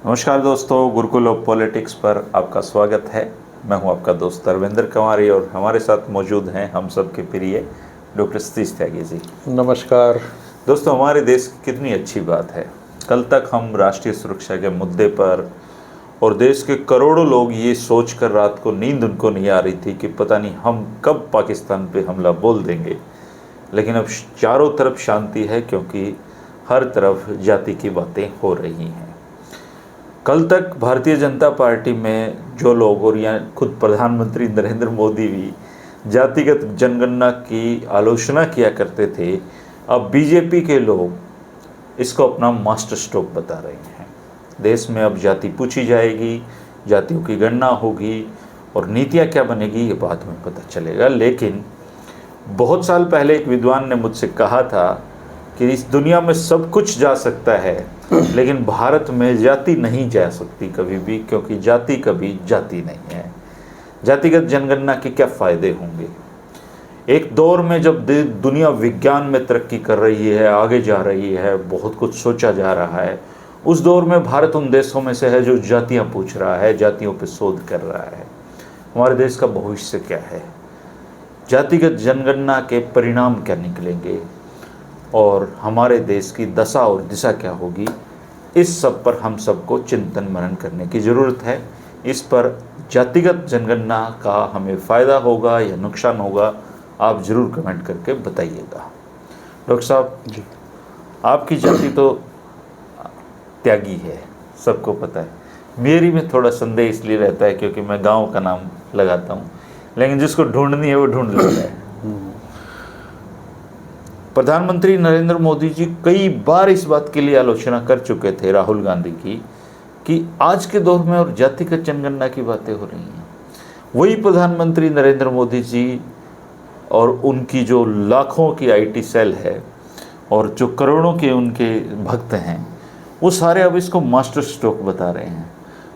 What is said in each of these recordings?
नमस्कार दोस्तों, Gurukul of politics पर आपका स्वागत है। मैं हूं आपका दोस्त रविंद्र कुमारी और हमारे साथ मौजूद हैं हम सब के प्रिय डॉक्टर सतीश त्यागी जी। नमस्कार दोस्तों, हमारे देश की कितनी अच्छी बात है। कल तक हम राष्ट्रीय सुरक्षा के मुद्दे पर और देश के करोड़ों लोग ये सोच कर रात को नींद उनको नहीं आ रही थी कि पता नहीं हम कब पाकिस्तान पे हमला बोल देंगे, लेकिन अब चारों तरफ शांति है क्योंकि हर तरफ जाति की बातें हो रही हैं। कल तक भारतीय जनता पार्टी में जो लोग और यहाँ खुद प्रधानमंत्री नरेंद्र मोदी भी जातिगत जनगणना की आलोचना किया करते थे, अब बीजेपी के लोग इसको अपना मास्टर स्ट्रोक बता रहे हैं। देश में अब जाति पूछी जाएगी, जातियों की गणना होगी और नीतियाँ क्या बनेगी ये बाद में पता चलेगा। लेकिन बहुत साल पहले एक विद्वान ने मुझसे कहा था कि इस दुनिया में सब कुछ जा सकता है लेकिन भारत में जाति नहीं जा सकती कभी भी, क्योंकि जाति कभी जाति नहीं है। जातिगत जनगणना के क्या फ़ायदे होंगे? एक दौर में जब दुनिया विज्ञान में तरक्की कर रही है, आगे जा रही है, बहुत कुछ सोचा जा रहा है, उस दौर में भारत उन देशों में से है जो जातियाँ पूछ रहा है, जातियों पर शोध कर रहा है। हमारे देश का भविष्य क्या है? जातिगत जनगणना के परिणाम क्या निकलेंगे और हमारे देश की दशा और दिशा क्या होगी? इस सब पर हम सबको चिंतन मनन करने की ज़रूरत है। इस पर जातिगत जनगणना का हमें फ़ायदा होगा या नुकसान होगा, आप ज़रूर कमेंट करके बताइएगा। डॉक्टर साहब जी, आपकी जाति तो त्यागी है, सबको पता है। मेरी में थोड़ा संदेह इसलिए रहता है क्योंकि मैं गांव का नाम लगाता हूँ, लेकिन जिसको ढूंढनी है वो ढूंढ लेता है। प्रधानमंत्री नरेंद्र मोदी जी कई बार इस बात के लिए आलोचना कर चुके थे राहुल गांधी की कि आज के दौर में और जातिगत जनगणना की बातें हो रही हैं। वही प्रधानमंत्री नरेंद्र मोदी जी और उनकी जो लाखों की आईटी सेल है और जो करोड़ों के उनके भक्त हैं, वो सारे अब इसको मास्टर स्ट्रोक बता रहे हैं।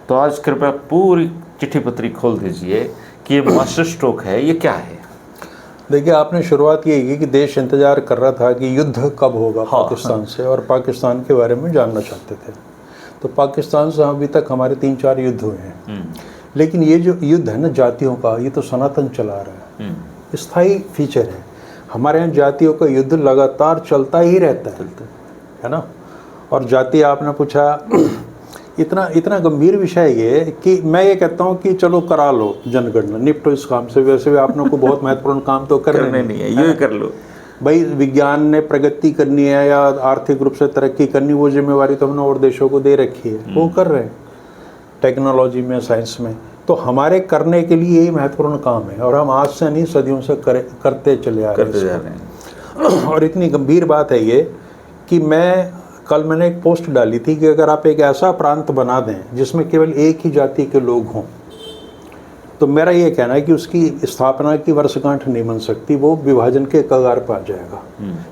तो आज कृपया पूरी चिट्ठी पत्री खोल दीजिए कि ये मास्टर स्ट्रोक है, ये क्या है? देखिए, आपने शुरुआत ये की कि देश इंतजार कर रहा था कि युद्ध कब होगा पाकिस्तान से, और पाकिस्तान के बारे में जानना चाहते थे। तो पाकिस्तान से अभी तक हमारे 3-4 युद्ध हुए हैं, लेकिन ये जो युद्ध है ना जातियों का, ये तो सनातन चला रहा है, स्थायी फीचर है। हमारे यहाँ जातियों का युद्ध लगातार चलता ही रहता है ना। और जाति आपने पूछा, इतना गंभीर विषय ये कि मैं ये कहता हूँ कि चलो करा लो जनगणना, निपटो इस काम से। वैसे भी आपने को बहुत महत्वपूर्ण काम तो करने नहीं है, ये कर लो भाई। विज्ञान ने प्रगति करनी है या आर्थिक रूप से तरक्की करनी, वो जिम्मेवारी तो हमने और देशों को दे रखी है, वो कर रहे हैं टेक्नोलॉजी में, साइंस में। तो हमारे करने के लिए यही महत्वपूर्ण काम है और हम आज से नहीं सदियों से करते चले आ रहे हैं। और इतनी गंभीर बात है ये कि कल मैंने एक पोस्ट डाली थी कि अगर आप एक ऐसा प्रांत बना दें जिसमें केवल एक ही जाति के लोग हों, तो मेरा ये कहना है कि उसकी स्थापना की वर्षगांठ नहीं बन सकती, वो विभाजन के कगार पर आ जाएगा।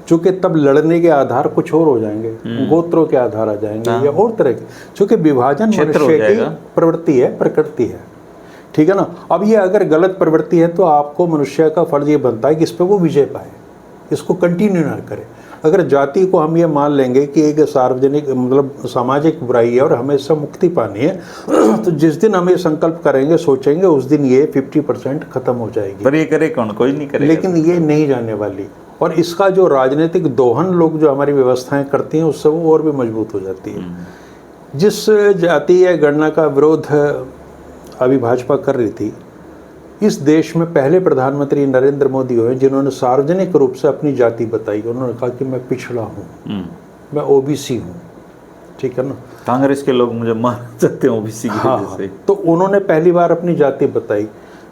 चूँकि तब लड़ने के आधार कुछ और हो जाएंगे, गोत्रों के आधार आ जाएंगे या और तरह के, चूँकि विभाजन मनुष्य की प्रवृत्ति है, प्रकृति है, ठीक है ना। अब ये अगर गलत प्रवृत्ति है तो आपको मनुष्य का फर्ज ये बनता है कि इस पर वो विजय पाए, इसको कंटिन्यू ना करे। अगर जाति को हम ये मान लेंगे कि एक सार्वजनिक मतलब सामाजिक बुराई है और हमें इससे मुक्ति पानी है, तो जिस दिन हम ये संकल्प करेंगे, सोचेंगे, उस दिन ये 50% खत्म हो जाएगी। पर ये करे कौन? कोई नहीं करेगा। लेकिन ये नहीं जाने वाली, और इसका जो राजनीतिक दोहन लोग जो हमारी व्यवस्थाएं करती हैं, उससे वो और भी मजबूत हो जाती है। जिस जाति या गणना का विरोध अभी भाजपा कर रही थी, इस देश में पहले प्रधानमंत्री नरेंद्र मोदी हुए जिन्होंने सार्वजनिक रूप से अपनी जाति बताई। उन्होंने कहा कि मैं पिछड़ा हूँ, मैं ओबीसी हूँ, ठीक है ना। कांग्रेस के लोग मुझे मान सकते हैं ओबीसी की वजह से। तो उन्होंने पहली बार अपनी जाति बताई।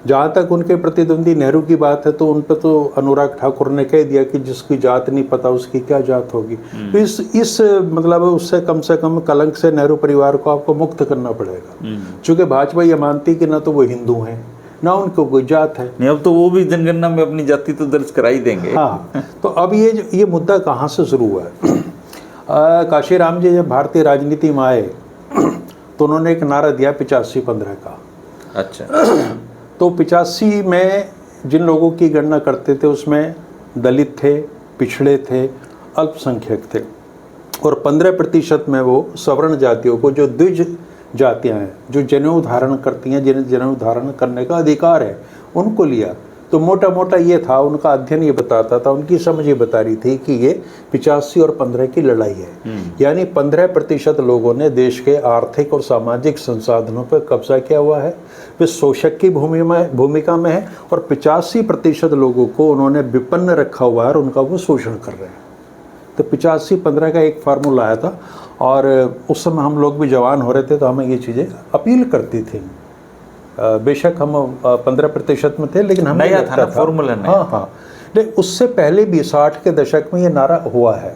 जहाँ तक उनके प्रतिद्वंदी नेहरू की बात है, तो उन पर तो अनुराग ठाकुर ने कह दिया कि जिसकी जात नहीं पता उसकी क्या जात होगी। तो इस मतलब उससे कम से कम कलंक से नेहरू परिवार को आपको मुक्त करना पड़ेगा। चूँकि भाजपा ये मानती कि ना तो वो हिंदू हैं, ना उनको कोई जात है। नहीं, अब तो वो भी जनगणना में अपनी जाति तो दर्ज करा ही देंगे। हाँ, तो अब ये मुद्दा कहाँ से शुरू हुआ है? काशीराम जी जब भारतीय राजनीति में आए तो उन्होंने एक नारा दिया 85-15 का। अच्छा। तो 85 में जिन लोगों की गणना करते थे उसमें दलित थे, पिछड़े थे, अल्पसंख्यक थे, और 15% में वो सवर्ण जातियों को, जो द्विज जातियां हैं जो जनेऊ धारण करती हैं, जिन्हें जनेऊ धारण करने का अधिकार है, उनको लिया। तो मोटा मोटा ये था, उनका अध्ययन ये बताता था, उनकी समझ ये बता रही थी कि ये 85 और 15 की लड़ाई है। यानी 15% लोगों ने देश के आर्थिक और सामाजिक संसाधनों पर कब्जा किया हुआ है, वे शोषक की भूमिका में है, और 85% लोगों को उन्होंने विपन्न रखा हुआ है और उनका वो शोषण कर रहे हैं। तो 85-15 का एक फार्मूला आया था, और उस समय हम लोग भी जवान हो रहे थे, तो हमें ये चीज़ें अपील करती थी। बेशक हम 15% में थे, लेकिन हमें नया था ना फॉर्मूला। हाँ, लेकिन उससे पहले भी 60 के दशक में ये नारा हुआ है।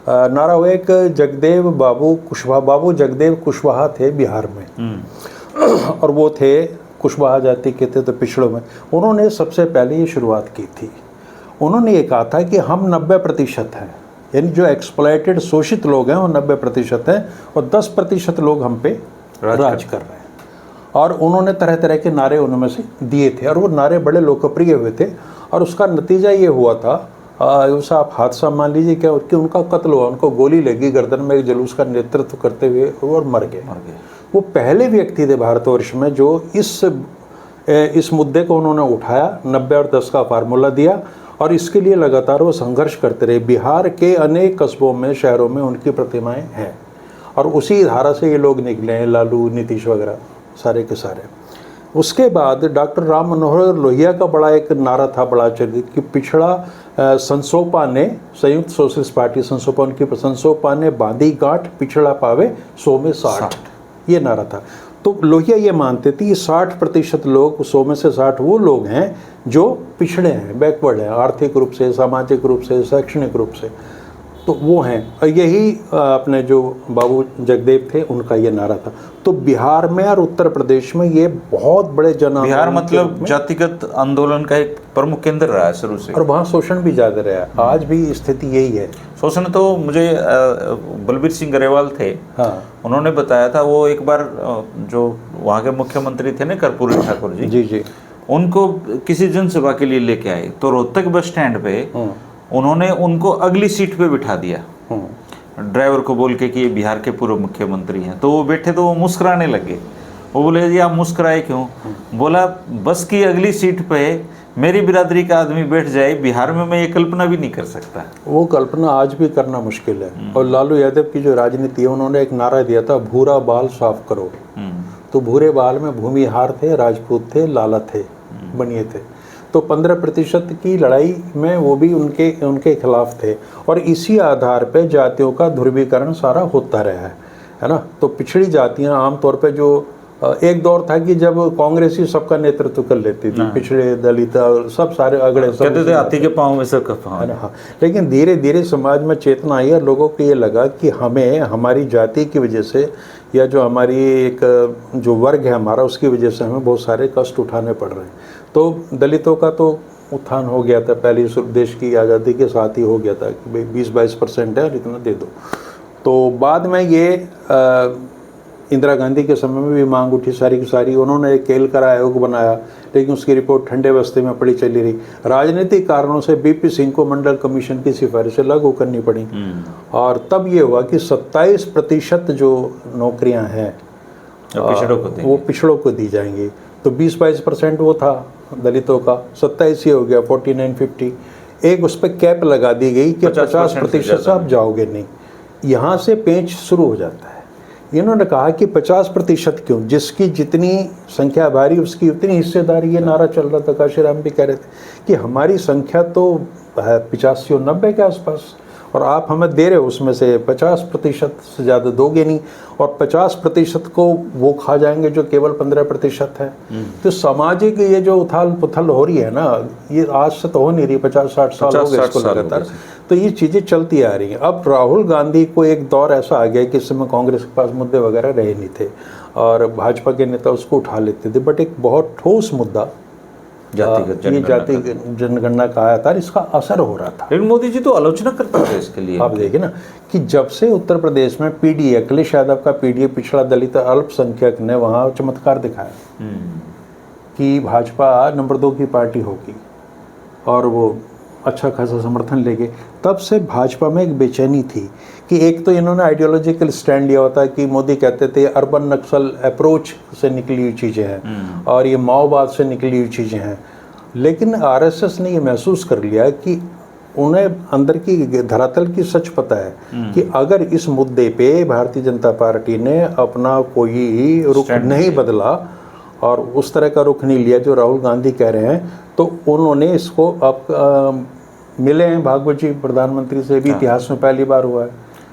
नारा हुआ, एक बाबू जगदेव कुशवाहा थे बिहार में, और वो थे कुशवाहा जाति के थे, तो पिछड़ों में उन्होंने सबसे पहले ये शुरुआत की थी। उन्होंने ये कहा था कि हम 90% हैं, यानी जो एक्सप्लॉयटेड शोषित लोग हैं वो 90% हैं, और 10% लोग हम पे राज कर रहे हैं। और उन्होंने तरह तरह के नारे उनमें से दिए थे, और वो नारे बड़े लोकप्रिय हुए थे, और उसका नतीजा ये हुआ था, उस आप हादसा मान लीजिए क्या, कि उनका कत्ल हुआ, उनको गोली लगी गर्दन में, एक जुलूस का नेतृत्व करते हुए, और मर गए। वो पहले व्यक्ति थे भारतवर्ष में जो इस मुद्दे को उन्होंने उठाया, 90 और 10 का फार्मूला दिया, और इसके लिए लगातार वो संघर्ष करते रहे। बिहार के अनेक कस्बों में, शहरों में उनकी प्रतिमाएं हैं, और उसी धारा से ये लोग निकले हैं, लालू, नीतीश वगैरह सारे के सारे। उसके बाद डॉक्टर राम मनोहर लोहिया का बड़ा एक नारा था, बड़ा चर्चित, कि पिछड़ा संसोपा ने, संयुक्त सोशलिस्ट पार्टी संसोपा ने बांधी गांठ, पिछड़ा पावे 100 में 60, ये नारा था। तो लोहिया ये मानते थे कि 60% लोग, 100 में से 60 वो लोग हैं जो पिछड़े हैं, बैकवर्ड हैं, आर्थिक रूप से, सामाजिक रूप से, शैक्षणिक रूप से, तो वो हैं। और यही अपने जो बाबू जगदेव थे, उनका ये नारा था। तो बिहार में और उत्तर प्रदेश में ये बहुत बड़े जन आंदोलन, बिहार मतलब जातिगत आंदोलन का एक प्रमुख केंद्र रहा है शुरू से, और वहाँ शोषण भी ज़्यादा रहा है। आज भी स्थिति यही है। शोषण तो मुझे बलबीर सिंह गरेवाल थे, हाँ, उन्होंने बताया था। वो एक बार जो वहाँ के मुख्यमंत्री थे ना, कर्पूरी ठाकुर जी, जी, उनको किसी जनसभा के लिए लेके आए, तो रोहतक बस स्टैंड पे उन्होंने उनको अगली सीट पे बिठा दिया, ड्राइवर को बोल के कि ये बिहार के पूर्व मुख्यमंत्री हैं। तो वो बैठे तो वो मुस्कुराने लगे। वो बोले जी आप मुस्कुराए क्यों? बोला बस की अगली सीट पे मेरी बिरादरी का आदमी बैठ जाए, बिहार में मैं ये कल्पना भी नहीं कर सकता। वो कल्पना आज भी करना मुश्किल है। और लालू यादव की जो राजनीति है, उन्होंने एक नारा दिया था, भूरा बाल साफ करो। तो भूरे बाल में भूमिहार थे, राजपूत थे, लाला थे, बनिए थे। तो 15% की लड़ाई में वो भी उनके खिलाफ थे, और इसी आधार पे जातियों का ध्रुवीकरण सारा होता रहा है ना। तो पिछड़ी जातियां आमतौर पे, जो एक दौर था कि जब कांग्रेस ही सबका नेतृत्व कर लेती थी, पिछड़े, दलित, सब सारे अगड़े, सब कहते थे हाथी के पाँव में सबका पाँव, है ना। हाँ, लेकिन धीरे धीरे समाज में चेतना आई और लोगों को ये लगा कि हमें हमारी जाति की वजह से, या जो हमारी एक जो वर्ग है हमारा, उसकी वजह से हमें बहुत सारे कष्ट उठाने पड़ रहे हैं। तो दलितों का तो उत्थान हो गया था, पहले देश की आज़ादी के साथ ही हो गया था कि भाई 20-22% है, इतना दे दो। तो बाद में ये इंदिरा गांधी के समय में भी मांग उठी सारी की सारी। उन्होंने एक केलकर आयोग बनाया, लेकिन उसकी रिपोर्ट ठंडे बस्ते में पड़ी चली रही। राजनीतिक कारणों से बीपी सिंह को मंडल कमीशन की सिफारिशें लागू करनी पड़ी, और तब ये हुआ कि 27% जो नौकरियां हैं वो पिछड़ों को दी जाएंगी। तो 20-22% वो था दलितों का, 27 ही हो गया, 49-50। एक उस पर कैप लगा दी गई कि 50% से आप जाओगे नहीं। यहाँ से पेंच शुरू हो जाता है। इन्होंने कहा कि 50% क्यों, जिसकी जितनी संख्या भारी उसकी उतनी हिस्सेदारी। ये नारा चल रहा था, काशीराम भी कह रहे थे कि हमारी संख्या तो है 85 और 90 के आसपास, और आप हमें दे रहे हो उसमें से 50% से ज़्यादा दोगे नहीं, और 50% को वो खा जाएंगे जो केवल 15% है। तो सामाजिक ये जो उथल पुथल हो रही है ना, ये आज से तो हो नहीं रही, 50-60 साल हो गए इसको लगातार। तो ये चीज़ें चलती आ रही हैं। अब राहुल गांधी को एक दौर ऐसा आ गया कि इस समय कांग्रेस के पास मुद्दे वगैरह रहे नहीं थे, और भाजपा के नेता उसको उठा लेते थे, बट एक बहुत ठोस मुद्दा जाति जनगणना का आया था, इसका असर हो रहा था। लेकिन मोदी जी तो आलोचना करते थे इसके लिए। आप देखिए ना कि जब से उत्तर प्रदेश में पीडीए, अखिलेश यादव का पीडीए, पिछड़ा दलित अल्पसंख्यक ने वहाँ चमत्कार दिखाया कि भाजपा नंबर 2 की पार्टी होगी, और वो अच्छा खासा समर्थन लेके, तब से भाजपा में एक बेचैनी थी कि एक तो इन्होंने आइडियोलॉजिकल स्टैंड लिया होता है कि मोदी कहते थे अर्बन नक्सल अप्रोच से निकली हुई चीज़ें हैं और ये माओवाद से निकली हुई चीज़ें हैं, लेकिन आरएसएस ने ये महसूस कर लिया कि उन्हें अंदर की धरातल की सच पता है कि अगर इस मुद्दे पे भारतीय जनता पार्टी ने अपना कोई रुख नहीं बदला और उस तरह का रुख नहीं लिया जो राहुल गांधी कह रहे हैं, तो उन्होंने इसको अब मिले हैं भागवत जी प्रधानमंत्री से भी, इतिहास में पहली बार हुआ है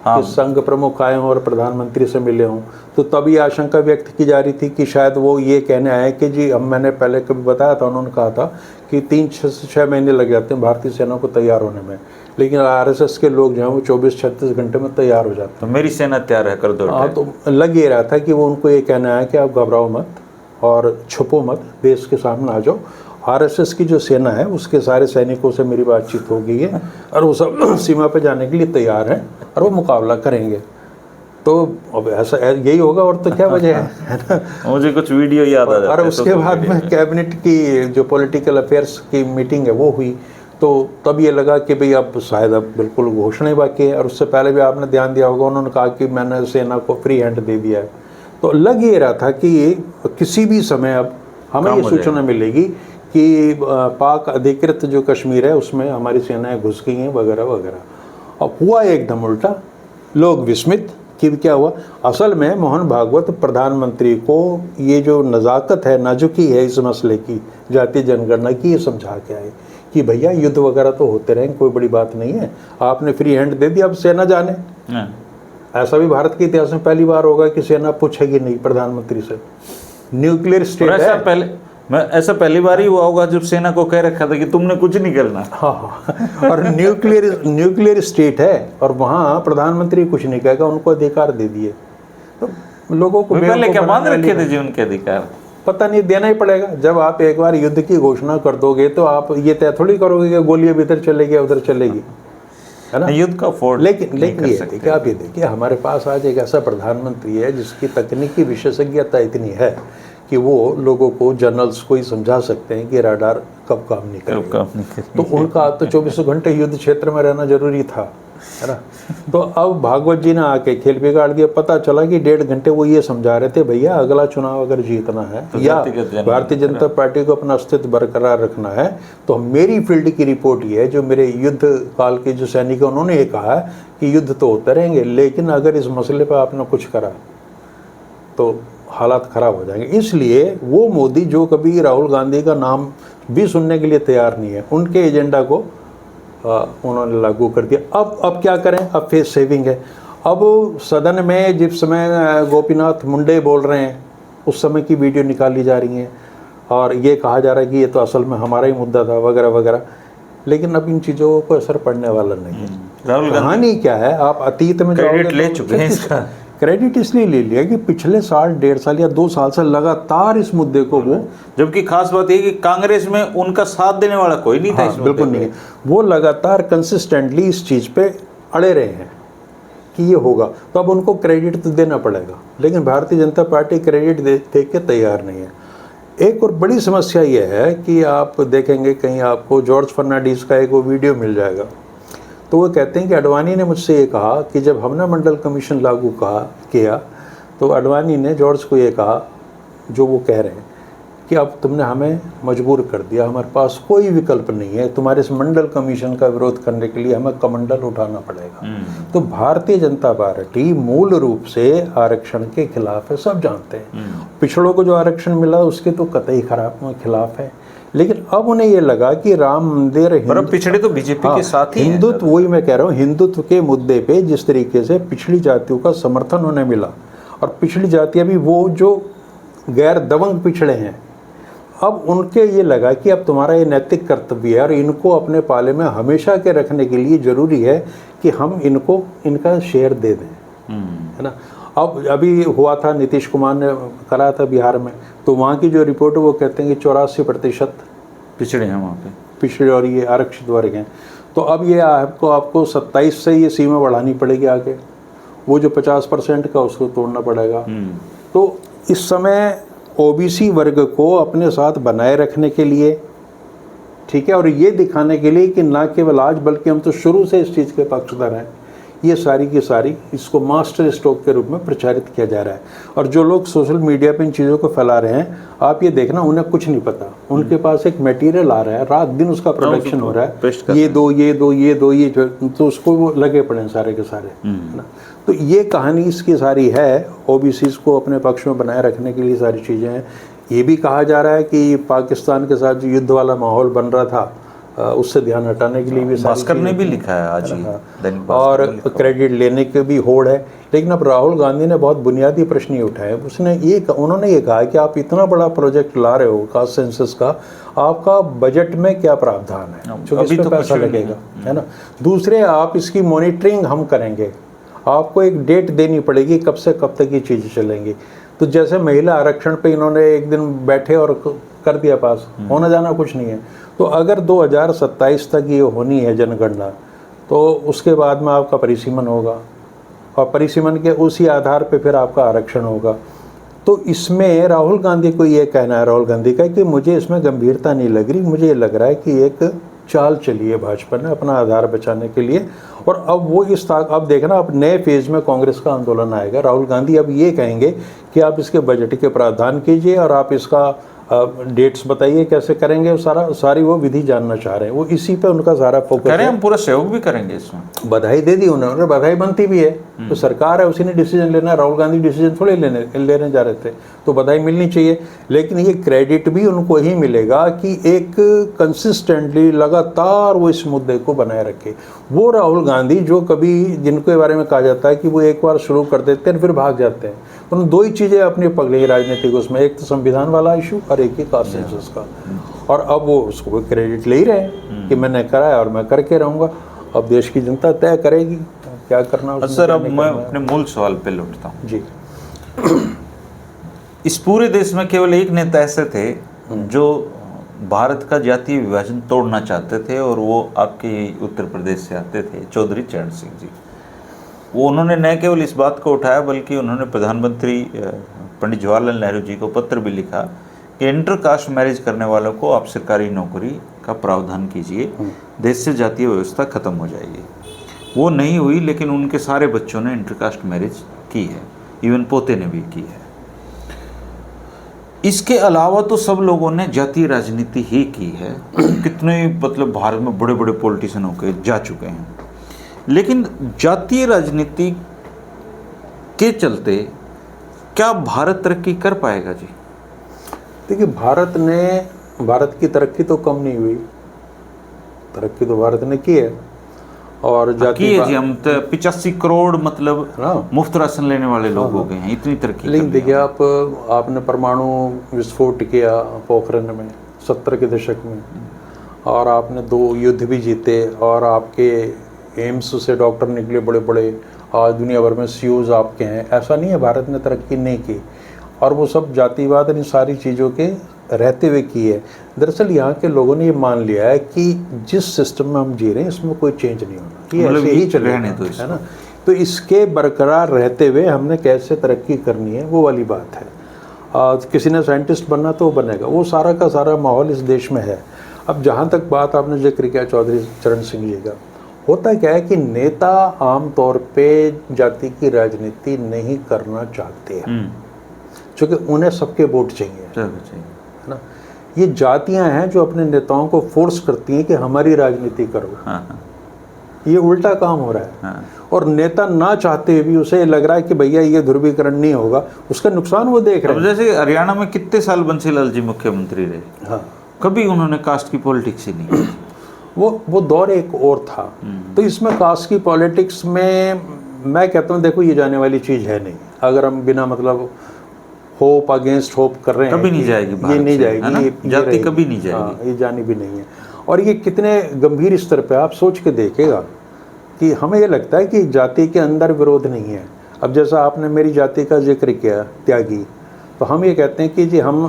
कि संघ प्रमुख आए हों और प्रधानमंत्री से मिले हों। तो तभी आशंका व्यक्त की जा रही थी कि शायद वो ये कहने आए कि जी मैंने पहले कभी बताया था, उन्होंने कहा था कि 3 से 6 महीने लग जाते हैं भारतीय सेना को तैयार होने में, लेकिन आरएसएस के लोग जो हैं वो 24-36 घंटे में तैयार हो जाते हैं। तो मेरी सेना तैयार है, कर दो। हाँ, तो लग ये रहा था कि वो उनको ये कहना है कि आप घबराओ मत और छुपो मत, देश के सामने आ जाओ। आरएसएस की जो सेना है उसके सारे सैनिकों से मेरी बातचीत हो गई है और वो सब सीमा पे जाने के लिए तैयार हैं और वो मुकाबला करेंगे। तो अब ऐसा यही होगा और तो क्या वजह है ना। मुझे कुछ वीडियो याद आ जाता है। और उसके बाद में कैबिनेट की जो पॉलिटिकल अफेयर्स की मीटिंग है वो हुई, तो तब ये लगा कि भाई अब शायद अब बिल्कुल घोषणा ही बाकी है। और उससे पहले भी आपने ध्यान दिया होगा, उन्होंने कहा कि मैंने सेना को फ्री हैंड दे दिया है। तो लग ये रहा था कि किसी भी समय अब हमें ये सूचना मिलेगी कि पाक अधिकृत जो कश्मीर है उसमें हमारी सेनाएं घुस गई हैं वगैरह वगैरह। अब हुआ एकदम उल्टा, लोग विस्मित कि क्या हुआ। असल में मोहन भागवत प्रधानमंत्री को ये जो नज़ाकत है, नाजुकी है इस मसले की, जातीय जनगणना की, ये समझा के आए कि भैया युद्ध वगैरह तो होते रहेंगे, कोई बड़ी बात नहीं है, आपने फ्री हैंड दे दिया, अब सेना जाने। ऐसा भी भारत के इतिहास में पहली बार होगा कि सेना पूछेगी नहीं प्रधानमंत्री से। न्यूक्लियर स्टेट है, ऐसा पहली बार ही हुआ होगा जब सेना को कह रखा था कि तुमने कुछ नहीं करना। हाँ, और न्यूक्लियर स्टेट है और वहाँ प्रधानमंत्री कुछ नहीं कहेगा, उनको अधिकार दे दिए। तो लोगों को पहले क्या मान रखे थे जी उनके अधिकार? पता नहीं, देना ही पड़ेगा। जब आप एक बार युद्ध की घोषणा कर दोगे तो आप ये तय थोड़ी करोगे कि गोलियां इधर चलेगी उधर चलेगी, है ना। युद्ध का फोर्ड लेकिन ये देखिए, आप ये देखिए हमारे पास आज एक ऐसा प्रधानमंत्री है जिसकी तकनीकी विशेषज्ञता इतनी है कि वो लोगों को, जनरल्स को ही समझा सकते हैं कि राडार कब काम नहीं करेगा। तो उनका तो 24 घंटे युद्ध क्षेत्र में रहना जरूरी था, है ना। तो अब भागवत जी ने आके खेल बिगाड़ दिया। पता चला कि 1.5 घंटे वो ये समझा रहे थे, भैया अगला चुनाव अगर जीतना है तो या भारतीय जनता पार्टी को अपना अस्तित्व बरकरार रखना है तो मेरी फील्ड की रिपोर्ट ये है, जो मेरे युद्ध काल के जो सैनिक हैं उन्होंने ये कहा है कि युद्ध तो होते रहेंगे, लेकिन अगर इस मसले पर आपने कुछ करा तो हालात ख़राब हो जाएंगे। इसलिए वो मोदी जो कभी राहुल गांधी का नाम भी सुनने के लिए तैयार नहीं है, उनके एजेंडा को उन्होंने लागू कर दिया। अब क्या करें, अब फेस सेविंग है। अब सदन में जिस समय गोपीनाथ मुंडे बोल रहे हैं उस समय की वीडियो निकाली जा रही हैं और ये कहा जा रहा है कि ये तो असल में हमारा ही मुद्दा था वगैरह वगैरह, लेकिन अब इन चीज़ों को असर पड़ने वाला नहीं है। राहुल कहानी क्या है, आप अतीत में क्रेडिट ले चुके हैं इसका। क्रेडिट इसलिए ले लिया कि पिछले साल, 1.5 साल या 2 साल से लगातार इस मुद्दे को वो, जबकि खास बात यह कि कांग्रेस में उनका साथ देने वाला कोई नहीं था। हाँ, बिल्कुल नहीं है। वो लगातार कंसिस्टेंटली इस चीज़ पे अड़े रहे हैं कि ये होगा, तो अब उनको क्रेडिट तो देना पड़ेगा, लेकिन भारतीय जनता पार्टी क्रेडिट दे के तैयार नहीं है। एक और बड़ी समस्या ये है कि आप देखेंगे कहीं आपको जॉर्ज फर्नांडिस का एक वो वीडियो मिल जाएगा, तो वो कहते हैं कि अडवाणी ने मुझसे ये कहा कि जब हमने मंडल कमीशन लागू किया तो अडवाणी ने जॉर्ज को ये कहा जो वो कह रहे हैं कि अब तुमने हमें मजबूर कर दिया, हमारे पास कोई विकल्प नहीं है, तुम्हारे इस मंडल कमीशन का विरोध करने के लिए हमें कमंडल उठाना पड़ेगा। तो भारतीय जनता पार्टी मूल रूप से आरक्षण के खिलाफ है, सब जानते हैं। पिछड़ों को जो आरक्षण मिला उसके तो कतई खिलाफ है, लेकिन अब उन्हें ये लगा कि राम मंदिर, पिछड़े तो बीजेपी के साथ ही हिंदुत्व, वही मैं कह रहा हूँ, हिंदुत्व के मुद्दे पे जिस तरीके से पिछड़ी जातियों का समर्थन उन्हें मिला, और पिछड़ी जातियाँ भी वो जो गैर दबंग पिछड़े हैं, अब उनके ये लगा कि अब तुम्हारा ये नैतिक कर्तव्य है और इनको अपने पाले में हमेशा के रखने के लिए ज़रूरी है कि हम इनको इनका शेयर दे दें, है ना। अब अभी हुआ था, नीतीश कुमार ने करा था बिहार में, तो वहाँ की जो रिपोर्ट है वो कहते हैं कि 84% पिछड़े हैं वहाँ पे, पिछड़े और ये आरक्षित वर्ग हैं। तो अब ये आपको 27 से ये सीमा बढ़ानी पड़ेगी आगे, वो जो 50% का उसको तोड़ना पड़ेगा। तो इस समय ओबीसी वर्ग को अपने साथ बनाए रखने के लिए ठीक है, और ये दिखाने के लिए कि ना केवल आज बल्कि हम तो शुरू से इस चीज़ के पक्षधर हैं, ये सारी की सारी इसको मास्टर स्ट्रोक के रूप में प्रचारित किया जा रहा है। और जो लोग सोशल मीडिया पे इन चीज़ों को फैला रहे हैं, आप ये देखना उन्हें कुछ नहीं पता, उनके पास एक मटेरियल आ रहा है, रात दिन उसका प्रोडक्शन हो रहा है, ये दो ये दो ये दो ये, तो उसको वो लगे पड़े हैं सारे के सारे, है ना। तो ये कहानी इसकी सारी है, ओबीसीज को अपने पक्ष में बनाए रखने के लिए सारी चीज़ें हैं। ये भी कहा जा रहा है कि पाकिस्तान के साथ जो युद्ध वाला माहौल बन रहा था उससे ध्यान हटाने के लिए भी भास्कर ने भी लिखा है आज ही, और क्रेडिट लेने के भी होड़ है। लेकिन अब राहुल गांधी ने बहुत बुनियादी प्रश्न ही उठाए। उन्होंने ये कहा कि आप इतना बड़ा प्रोजेक्ट ला रहे हो कास्ट सेंसस का, आपका बजट में क्या प्रावधान है, क्योंकि इसमें पैसा लगेगा, है ना। दूसरे, आप इसकी मॉनिटरिंग हम करेंगे, आपको एक डेट देनी पड़ेगी कब से कब तक ये चीज़ें चलेंगी। तो जैसे महिला आरक्षण पे इन्होंने एक दिन बैठे और कर दिया पास, होना जाना कुछ नहीं है। तो अगर 2027 तक ये होनी है जनगणना, तो उसके बाद में आपका परिसीमन होगा, और परिसीमन के उसी आधार पे फिर आपका आरक्षण होगा। तो इसमें राहुल गांधी को ये कहना है, राहुल गांधी का, कि मुझे इसमें गंभीरता नहीं लग रही, मुझे ये लग रहा है कि एक चाल चली है भाजपा ने अपना आधार बचाने के लिए। और अब वो अब देखना, अब नए फेज में कांग्रेस का आंदोलन आएगा। राहुल गांधी अब ये कहेंगे कि आप इसके बजट के प्रावधान कीजिए और आप इसका डेट्स बताइए कैसे करेंगे, सारी वो विधि जानना चाह रहे हैं। वो इसी पे उनका सारा फोकस है। हम पूरा सहयोग भी करेंगे इसमें। बधाई दे दी उन्होंने, बधाई बनती भी है, तो सरकार है, उसी ने डिसीजन लेना है। राहुल गांधी डिसीजन थोड़े लेने जा रहे थे, तो बधाई मिलनी चाहिए। लेकिन ये क्रेडिट भी उनको ही मिलेगा कि एक कंसिस्टेंटली लगातार वो इस मुद्दे को बनाए रखे। वो राहुल गांधी जो कभी, जिनके बारे में कहा जाता है कि वो एक बार शुरू कर देते हैं फिर भाग जाते हैं, उन्होंने दो ही चीज़ें अपनी पकड़ी है राजनीतिक उसमें, एक तो संविधान वाला इशू और एक ही कास्ट सेंसस का। और अब वो उसको क्रेडिट ले ही रहे हैं कि मैंने करा है और मैं करके रहूँगा। अब देश की जनता तय करेगी क्या करना। सर, अब मैं अपने मूल सवाल पे लौटता हूँ जी। इस पूरे देश में केवल एक नेता ऐसे थे जो भारत का जातीय विभाजन तोड़ना चाहते थे, और वो आपके उत्तर प्रदेश से आते थे, चौधरी चरण सिंह जी। वो उन्होंने न केवल इस बात को उठाया, बल्कि उन्होंने प्रधानमंत्री पंडित जवाहरलाल नेहरू जी को पत्र भी लिखा कि इंटर कास्ट मैरिज करने वालों को आप सरकारी नौकरी का प्रावधान कीजिए, देश से जातीय व्यवस्था खत्म हो जाएगी। वो नहीं हुई, लेकिन उनके सारे बच्चों ने इंटर कास्ट मैरिज की है, इवन पोते ने भी की है। इसके अलावा तो सब लोगों ने जातीय राजनीति ही की है। कितने मतलब भारत में बड़े बड़े पॉलिटिशियन होकर जा चुके हैं, लेकिन जातीय राजनीति के चलते क्या भारत तरक्की कर पाएगा जी? देखिए, भारत की तरक्की तो कम नहीं हुई, तरक्की तो भारत ने की है। और जाती है जी, हम तो 85 करोड़ मतलब मुफ्त राशन लेने वाले लोग हो गए हैं, इतनी तरक्की। लेकिन देखिए, आपने परमाणु विस्फोट किया पोखरण में 70 के दशक में, और आपने 2 युद्ध भी जीते, और आपके एम्स से डॉक्टर निकले बड़े बड़े, आज दुनिया भर में सीओज आपके हैं। ऐसा नहीं है भारत ने तरक्की नहीं की, और वो सब जातिवाद इन सारी चीज़ों के रहते हुए की है। दरअसल यहाँ के लोगों ने ये मान लिया है कि जिस सिस्टम में हम जी रहे हैं इसमें कोई चेंज नहीं होना, ये ऐसे ही चलेगा, है ना। तो इसके बरकरार रहते हुए हमने कैसे तरक्की करनी है, वो वाली बात है। किसी ने साइंटिस्ट बनना तो वो बनेगा, वो सारा का सारा माहौल इस देश में है। अब जहाँ तक बात आपने जिक्र किया चौधरी चरण सिंह जी का, होता क्या है कि नेता आम तौर पे जाति की राजनीति नहीं करना चाहते हैं, क्योंकि उन्हें सबके वोट चाहिए, है ना। ये जातियां हैं जो अपने नेताओं को फोर्स करती हैं कि हमारी राजनीति करो। ये उल्टा काम हो रहा है। और नेता ना चाहते हुए भी उसे लग रहा है कि भैया ये ध्रुवीकरण नहीं होगा, उसका नुकसान वो देख रहे हैं। जैसे हरियाणा में कितने साल बंसीलाल जी मुख्यमंत्री रहे, हाँ, कभी उन्होंने कास्ट की पॉलिटिक्स ही नहीं की। वो दौर एक और था। तो इसमें कास्ट की पॉलिटिक्स में मैं कहता हूँ, देखो ये जाने वाली चीज़ है नहीं। अगर हम बिना मतलब होप अगेंस्ट होप कर रहे हैं, कभी नहीं जाएगी, ये नहीं जाएगी, ये जाति कभी नहीं जाएगी। हाँ, ये जानी भी नहीं है। और ये कितने गंभीर स्तर पे आप सोच के देखेगा कि हमें ये लगता है कि जाति के अंदर विरोध नहीं है। अब जैसा आपने मेरी जाति का जिक्र किया, त्यागी, तो हम ये कहते हैं कि जी हम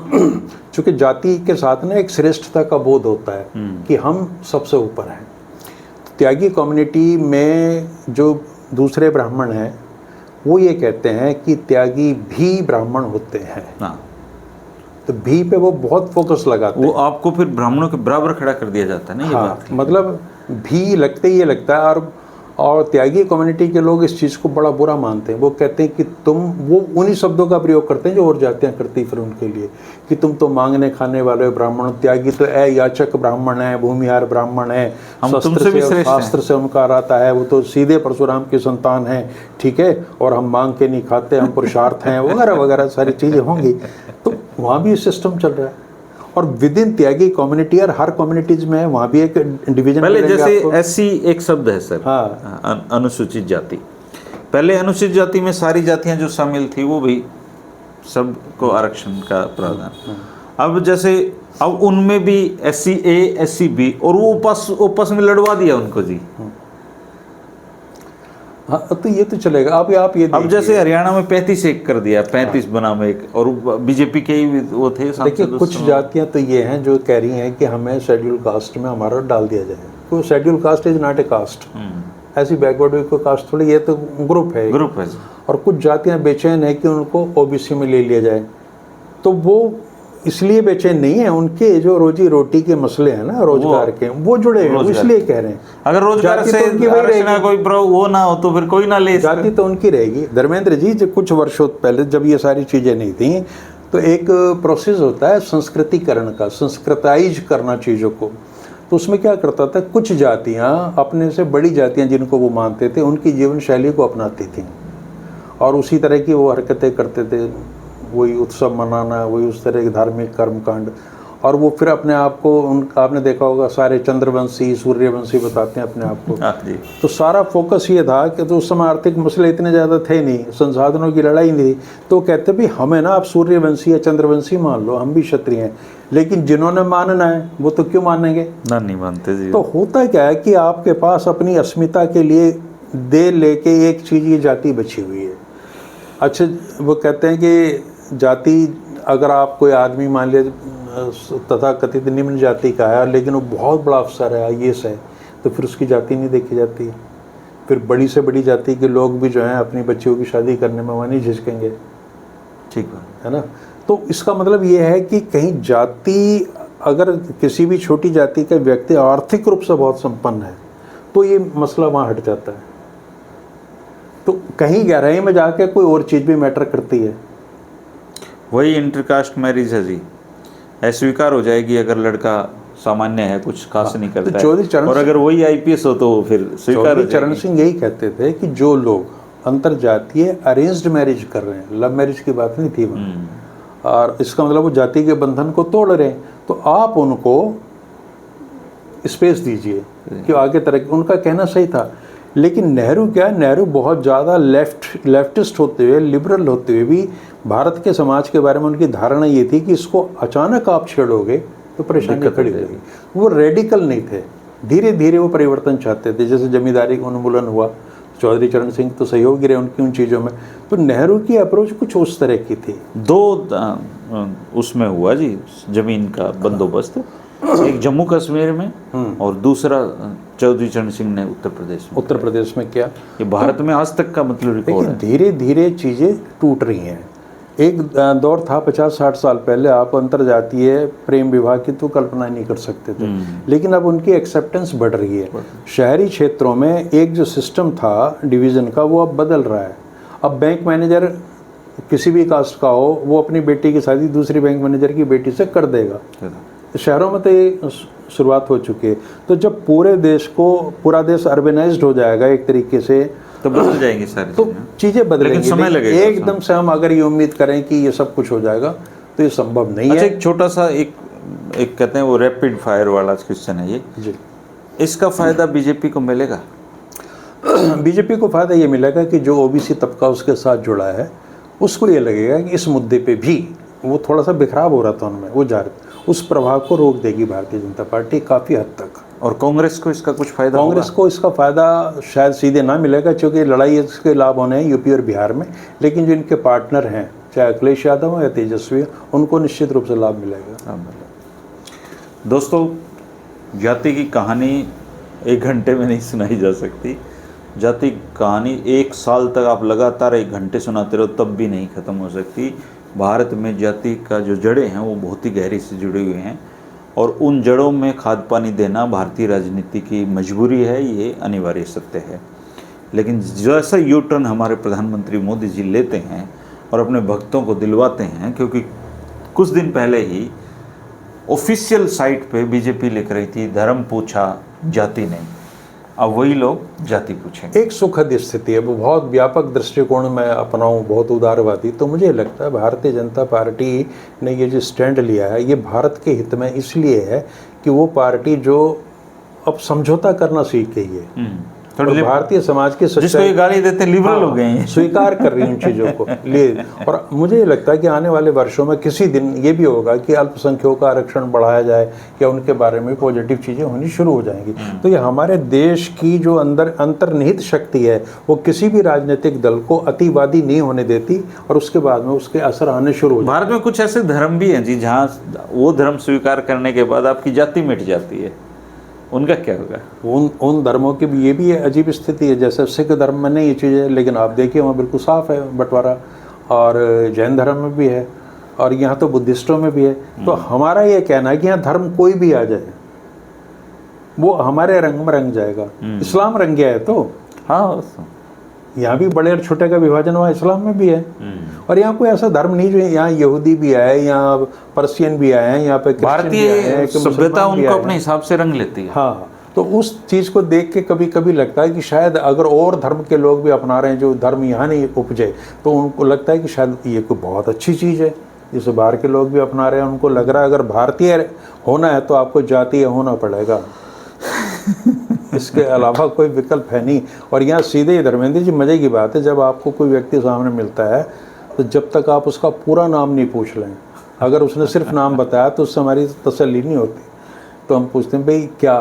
चूँकि जाति के साथ ना एक श्रेष्ठता का बोध होता है कि हम सबसे ऊपर हैं। त्यागी कम्युनिटी में जो दूसरे ब्राह्मण हैं वो ये कहते हैं कि त्यागी भी ब्राह्मण होते हैं। तो भी पे वो बहुत फोकस लगाते वो हैं। आपको फिर ब्राह्मणों के बराबर खड़ा कर दिया जाता है ना, ये हाँ, बात है। मतलब भी लगते ही ये लगता है। और त्यागी कम्युनिटी के लोग इस चीज़ को बड़ा बुरा मानते हैं। वो कहते हैं कि तुम, वो उन्हीं शब्दों का प्रयोग करते हैं जो और जातियाँ करती फिर उनके लिए, कि तुम तो मांगने खाने वाले ब्राह्मण, त्यागी तो याचक ब्राह्मण है, भूमिहार ब्राह्मण है, हम शस्त्र तुमसे भी से और श्रेष्ठ हैं। शास्त्र से उनका आता है, वो तो सीधे परशुराम की संतान है, ठीक है, और हम मांग के नहीं खाते, हम पुरुषार्थ हैं, वगैरह वगैरह सारी चीज़ें होंगी। तो वहाँ भी सिस्टम चल रहा है। और विद इन त्यागी कम्युनिटी, और हर कम्युनिटीज में है, वहाँ भी एक डिवीजन पहले जैसे एससी एक शब्द है सर, हाँ, अनुसूचित जाति। पहले अनुसूचित जाति में सारी जातियां जो शामिल थी वो भी सबको आरक्षण का प्रावधान। अब जैसे अब उनमें भी SC A SC B, और वो आपस में लड़वा दिया उनको जी। हाँ, तो ये तो चलेगा। अब आप ये अब देखिए, जैसे हरियाणा में 35-1 कर दिया, 35 बनाम 1, और बीजेपी के ही वो थे सांसद देखिए उस कुछ समय। जातियां तो ये हैं जो कह रही हैं कि हमें शेड्यूल कास्ट में हमारा डाल दिया जाए। तो schedule caste is not a caste, ऐसी बैकवर्ड को कास्ट थोड़ी, ये तो ग्रुप है। ग्रुप है जी। और कुछ जातियां बेचैन है कि उनको OBC में ले लिया जाए। तो वो इसलिए बेचैन नहीं है, उनके जो रोजी रोटी के मसले हैं ना, रोजगार के, वो जुड़े हैं, वो इसलिए कह रहे हैं। अगर रोजगार जाति से तो उनकी वही आरक्षण का कोई वो ना हो तो फिर कोई ना ले। जाति तो उनकी रहेगी। धर्मेंद्र जी, जो कुछ वर्षों पहले जब ये सारी चीज़ें नहीं थी, तो एक प्रोसेस होता है संस्कृतिकरण का, संस्कृताइज करना चीज़ों को। तो उसमें क्या करता था, कुछ जातियाँ अपने से बड़ी जातियाँ जिनको वो मानते थे, उनकी जीवन शैली को अपनाती थी और उसी तरह की वो हरकतें करते थे, वही उत्सव मनाना, वही उस तरह के धार्मिक कर्मकांड। और वो फिर अपने आप को, आपने देखा होगा सारे चंद्रवंशी, सूर्यवंशी बताते हैं अपने आप को। जी। तो सारा फोकस ये था कि तो उस समय आर्थिक मसले इतने ज़्यादा थे नहीं, संसाधनों की लड़ाई नहीं थी। तो कहते भी हमें ना आप सूर्यवंशी या चंद्रवंशी मान लो, हम भी क्षत्रिय हैं, लेकिन जिन्होंने मानना है वो तो क्यों मानेंगे ना, नहीं मानते जी। तो होता क्या है कि आपके पास अपनी अस्मिता के लिए दे लेके एक चीज़, ये जाति बची हुई है। अच्छा, वो कहते हैं कि जाति, अगर आप कोई आदमी मान लिया तथा कथित निम्न जाति का है, लेकिन वो बहुत बड़ा अफसर है, IAS है, तो फिर उसकी जाति नहीं देखी जाती। फिर बड़ी से बड़ी जाति के लोग भी जो हैं अपनी बच्चियों की शादी करने में वहाँ नहीं झिझकेंगे, ठीक है ना। तो इसका मतलब ये है कि कहीं जाति, अगर किसी भी छोटी जाति का व्यक्ति आर्थिक रूप से बहुत संपन्न है, तो ये मसला वहाँ हट जाता है। तो कहीं गहराई में जाके कोई और चीज़ भी मैटर करती है। वही इंटरकास्ट मैरिज है जी, अस्वीकार हो जाएगी अगर लड़का सामान्य है, कुछ खास नहीं करता तो चौधरी चरण है, और अगर वही IPS हो तो फिर स्वीकार हो चौधरी चरण जाएगी। सिंह यही कहते थे कि जो लोग अंतरजातीय अरेंज्ड मैरिज कर रहे हैं, लव मैरिज की बात नहीं थी वहाँ, और इसका मतलब वो जाति के बंधन को तोड़ रहे हैं, तो आप उनको स्पेस दीजिए कि आगे तरह। उनका कहना सही था। लेकिन नेहरू क्या, नेहरू बहुत ज़्यादा लेफ्टिस्ट होते हुए, लिबरल होते हुए भी भारत के समाज के बारे में उनकी धारणा ये थी कि इसको अचानक आप छेड़ोगे तो परेशानी खड़ी हो जाएगी। वो रेडिकल नहीं थे, धीरे धीरे वो परिवर्तन चाहते थे। जैसे जमींदारी का उन्मूलन हुआ, चौधरी चरण सिंह तो सहयोगी रहे उनकी उन चीज़ों में। तो नेहरू की अप्रोच कुछ उस तरह की थी। दो उसमें हुआ जी जमीन का बंदोबस्त, एक जम्मू कश्मीर में और दूसरा चौधरी चरण सिंह ने उत्तर प्रदेश में। उत्तर प्रदेश में क्या, ये भारत में आज तक का मतलब रिकॉर्ड है। धीरे धीरे चीज़ें टूट रही हैं। एक दौर था 50-60 साल पहले, आप अंतरजातीय प्रेम विवाह की तो कल्पना नहीं कर सकते थे, लेकिन अब उनकी एक्सेप्टेंस बढ़ रही है। शहरी क्षेत्रों में एक जो सिस्टम था डिवीज़न का, वो अब बदल रहा है। अब बैंक मैनेजर किसी भी कास्ट का हो, वो अपनी बेटी की शादी दूसरी बैंक मैनेजर की बेटी से कर देगा। शहरों में तो ये शुरुआत हो चुकी है। तो जब पूरा देश अर्बेनाइज्ड हो जाएगा एक तरीके से, तो बदल जाएंगे सारी तो चीज़ें बदलेंगी। लेकिन समय लगेगा। एकदम से हम अगर ये उम्मीद करें कि ये सब कुछ हो जाएगा तो ये संभव नहीं है। एक छोटा सा एक कहते हैं वो रैपिड फायर वाला क्वेश्चन है ये जी। इसका फायदा बीजेपी को मिलेगा? बीजेपी को फायदा ये मिलेगा कि जो OBC तबका उसके साथ जुड़ा है, उसको ये लगेगा कि इस मुद्दे पे भी वो थोड़ा सा बिखराव हो रहा था उनमें, वो उस प्रभाव को रोक देगी भारतीय जनता पार्टी काफ़ी हद तक। और कांग्रेस को इसका कुछ फायदा? कांग्रेस को इसका फायदा शायद सीधे ना मिलेगा, क्योंकि लड़ाई इसके लाभ होने हैं यूपी और बिहार में, लेकिन जो इनके पार्टनर हैं, चाहे अखिलेश यादव हो या तेजस्वी, उनको निश्चित रूप से लाभ मिलेगा। दोस्तों, जाति की कहानी 1 घंटे में नहीं सुनाई जा सकती। जाति कहानी 1 साल तक आप लगातार 1 घंटे सुनाते रहो तब भी नहीं ख़त्म हो सकती। भारत में जाति का जो जड़ें हैं वो बहुत ही गहरी से जुड़े हुए हैं और उन जड़ों में खाद पानी देना भारतीय राजनीति की मजबूरी है, ये अनिवार्य सत्य है। लेकिन जैसा यू टर्न हमारे प्रधानमंत्री मोदी जी लेते हैं और अपने भक्तों को दिलवाते हैं, क्योंकि कुछ दिन पहले ही ऑफिशियल साइट पे बीजेपी लिख रही थी धर्म पूछा जाति नहीं, अब वही लोग जाति पूछेंगे। एक सुखद स्थिति है, वो बहुत व्यापक दृष्टिकोण में अपनाऊं, बहुत उदारवादी, तो मुझे लगता है भारतीय जनता पार्टी ने ये जो स्टैंड लिया है ये भारत के हित में इसलिए है कि वो पार्टी जो अब समझौता करना सीख गई है और भारतीय समाज की जिसको ये गाली देते लिबरल हो गए हैं, स्वीकार कर रही हैं उन चीज़ों को लिए। और मुझे लगता है कि आने वाले वर्षों में किसी दिन ये भी होगा कि अल्पसंख्यकों का आरक्षण बढ़ाया जाए या उनके बारे में पॉजिटिव चीज़ें होनी शुरू हो जाएंगी। तो ये हमारे देश की जो अंतर्निहित शक्ति है वो किसी भी राजनीतिक दल को अतिवादी नहीं होने देती और उसके बाद में उसके असर आने शुरू हो जाते हैं। भारत में कुछ ऐसे धर्म भी हैं जी जहाँ वो धर्म स्वीकार करने के बाद आपकी जाति मिट जाती है, उनका क्या होगा? उन धर्मों की भी ये भी अजीब स्थिति है। जैसे सिख धर्म में नहीं ये चीज़ है, लेकिन आप देखिए वहाँ बिल्कुल साफ है बंटवारा, और जैन धर्म में भी है और यहाँ तो बुद्धिस्टों में भी है। तो हमारा ये कहना है कि यहाँ धर्म कोई भी आ जाए वो हमारे रंग में रंग जाएगा। इस्लाम रंग गया है तो हाँ, यहाँ भी बड़े और छोटे का विभाजन हुआ, इस्लाम में भी है। और यहाँ कोई ऐसा धर्म नहीं जो यहाँ यहूदी भी आए, यहाँ पर्शियन भी आए हैं, यहाँ पे भारतीय सभ्यता उनको अपने हिसाब से रंग लेती है। हाँ, तो उस चीज़ को देख के कभी कभी लगता है कि शायद अगर और धर्म के लोग भी अपना रहे हैं जो धर्म यहाँ नहीं उपजे, तो उनको लगता है कि शायद ये कोई बहुत अच्छी चीज़ है जिसे बाहर के लोग भी अपना रहे हैं। उनको लग रहा है अगर भारतीय होना है तो आपको जातीय होना पड़ेगा, इसके अलावा कोई विकल्प है नहीं। और यहाँ सीधे धर्मेंद्र जी मज़े की बात है, जब आपको कोई व्यक्ति सामने मिलता है तो जब तक आप उसका पूरा नाम नहीं पूछ लें, अगर उसने सिर्फ नाम बताया तो उससे हमारी तसल्ली नहीं होती। तो हम पूछते हैं भाई क्या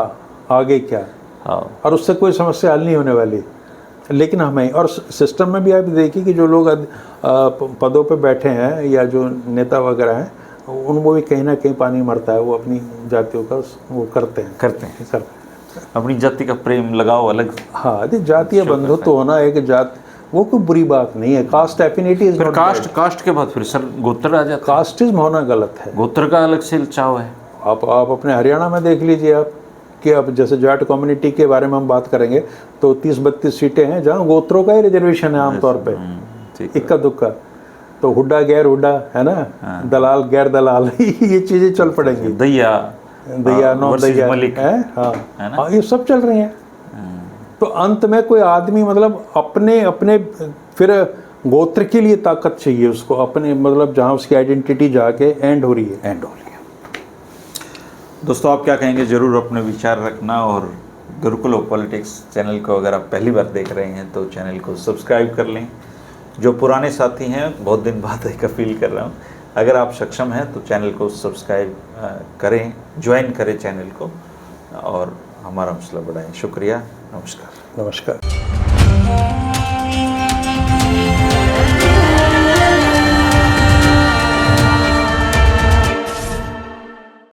आगे क्या, और उससे कोई समस्या हल नहीं होने वाली। लेकिन हमें और सिस्टम में भी आप देखिए कि जो लोग पदों पे बैठे हैं या जो नेता वगैरह हैं उनको भी कहीं ना कहीं पानी मरता है, वो अपनी जातियों का वो करते हैं अपनी जाति का प्रेम लगाओ अलग। हाँ, जातीय बंधुत्व होना एक जात वो कोई बुरी बात नहीं है। कास्ट एफिनिटी इज कास्ट के बाद फिर सर गोत्र आ जाता है। कास्टिज्म होना गलत है, गोत्र का अलग से चाव है। आप अपने हरियाणा में देख लीजिए आप कि अब जैसे जाट कम्युनिटी के बारे में हम बात करेंगे तो 30-32 सीटें हैं जहाँ गोत्रों का ही रिजर्वेशन है आमतौर पे, इक्का दुक्का। तो हुड्डा गैर हुड्डा है ना, दलाल गैर दलाल ये चीज़ें चल पड़ेंगी, दैया नॉन दैया है, हाँ ये सब चल रहे हैं। तो अंत में कोई आदमी मतलब अपने अपने फिर गोत्र के लिए ताकत चाहिए उसको, अपने मतलब जहाँ उसकी आइडेंटिटी जाके एंड हो रही है। दोस्तों आप क्या कहेंगे, ज़रूर अपने विचार रखना। और गुरुकुल ऑफ पॉलिटिक्स चैनल को अगर आप पहली बार देख रहे हैं तो चैनल को सब्सक्राइब कर लें। जो पुराने साथी हैं, बहुत दिन बाद एक अपील कर रहा हूँ, अगर आप सक्षम हैं तो चैनल को सब्सक्राइब करें, ज्वाइन करें चैनल को और हमारा हौसला बढ़ाएं। शुक्रिया, नमस्कार।